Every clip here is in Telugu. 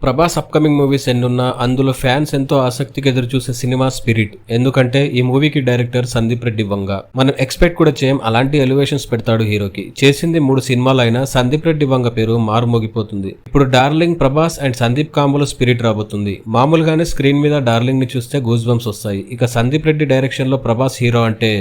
ప్రభాస్ అప్కమింగ్ మూవీస్ ఎన్నున్నా అందులో ఫ్యాన్స్ ఎంతో ఆసక్తిగా ఎదురు చూసే సినిమా స్పిరిట్. ఎందుకంటే ఈ మూవీకి డైరెక్టర్ సందీప్ రెడ్డి వంగ. మనం ఎక్స్పెక్ట్ కూడా చేయం అలాంటి ఎలివేషన్స్ పెడతాడు హీరోకి. చేసింది 3 సినిమాలు అయినా సందీప్ రెడ్డి వంగ పేరు మారుమోగిపోతుంది. ఇప్పుడు డార్లింగ్ ప్రభాస్ అండ్ సందీప్ కాంబోలో స్పిరిట్ రాబోతుంది. మామూలుగానే స్క్రీన్ మీద డార్లింగ్ ని చూస్తే గూస్ బంప్స్ వస్తాయి. ఇక సందీప్ రెడ్డి డైరెక్షన్ లో ప్రభాస్ హీరో అంటే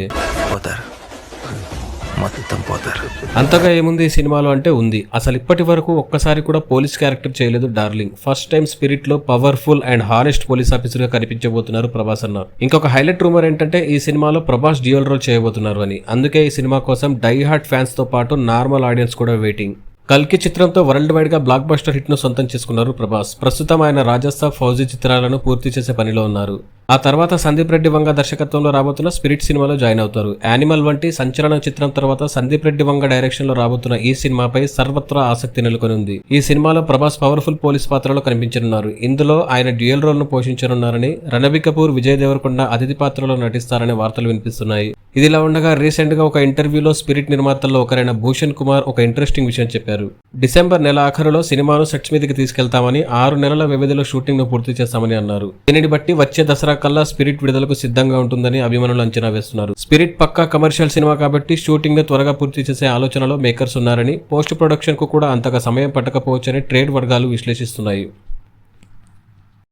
మొత్తం పోతారు. అంతగా ఏముంది ఈ సినిమాలో అంటే ఉంది. అసలు ఇప్పటి వరకు ఒక్కసారి కూడా పోలీస్ క్యారెక్టర్ చేయలేదు డార్లింగ్. ఫస్ట్ టైం స్పిరిట్ లో powerful and honest police officer గా కనిపించబోతున్నారు ప్రభాస్ అన్నారు. ఇంకొక హైలైట్ రూమర్ ఏంటంటే ఈ సినిమాలో ప్రభాస్ డ్యూయల్ రోల్ చేయబోతున్నారు అని. అందుకే ఈ సినిమా కోసం డై హార్ట్ ఫ్యాన్స్ తో పాటు నార్మల్ ఆడియన్స్ కూడా వెయిటింగ్. కల్కి చిత్రంతో వరల్డ్ వైడ్ గా బ్లాక్ బస్టర్ హిట్ ను సొంతం చేసుకున్నారు ప్రభాస్. ప్రస్తుతం ఆయన రాజస్థాన్ ఫౌజీ చిత్రాలను పూర్తి చేసే పనిలో ఉన్నారు. ఆ తర్వాత సందీప్ రెడ్డి వంగ దర్శకత్వంలో రాబోతున్న స్పిరిట్ సినిమాలో జాయిన్ అవుతారు. యానిమల్ వంటి సంచలన చిత్రం తర్వాత సందీప్ రెడ్డి వంగ డైరెక్షన్ లో రాబోతున్న ఈ సినిమాపై సర్వత్రా ఆసక్తి నెలకొని ఉంది. ఈ సినిమాలో ప్రభాస్ పవర్ఫుల్ పోలీస్ పాత్రలో కనిపించనున్నారు. ఇందులో ఆయన డ్యూయల్ రోల్ ను పోషించనున్నారని, రణబీర్ కపూర్, విజయ్ దేవరకొండ అతిథి పాత్రలో నటిస్తారనే వార్తలు వినిపిస్తున్నాయి. ఇదిలా ఉండగా రీసెంట్ గా ఒక ఇంటర్వ్యూలో స్పిరిట్ నిర్మాతల్లో ఒకరైన భూషణ్ కుమార్ ఒక ఇంట్రెస్టింగ్ విషయం చెప్పారు. డిసెంబర్ నెల ఆఖరులో సినిమాను సెట్స్ మీదకి తీసుకెళ్తామని, 6 నెలల వ్యవధిలో షూటింగ్ ను పూర్తి చేస్తామని అన్నారు. దీనిని బట్టి వచ్చే దసరా కల్లా స్పిరిట్ విడుదలకు సిద్ధంగా ఉంటుందని అభిమానులు అంచనా వేస్తున్నారు. స్పిరిట్ పక్కా కమర్షియల్ సినిమా కాబట్టి షూటింగ్ ను త్వరగా పూర్తి చేసే ఆలోచనలో మేకర్స్ ఉన్నారని, పోస్ట్ ప్రొడక్షన్ కు కూడా అంతగా సమయం పట్టకపోవచ్చని ట్రేడ్ వర్గాలు విశ్లేషిస్తున్నాయి.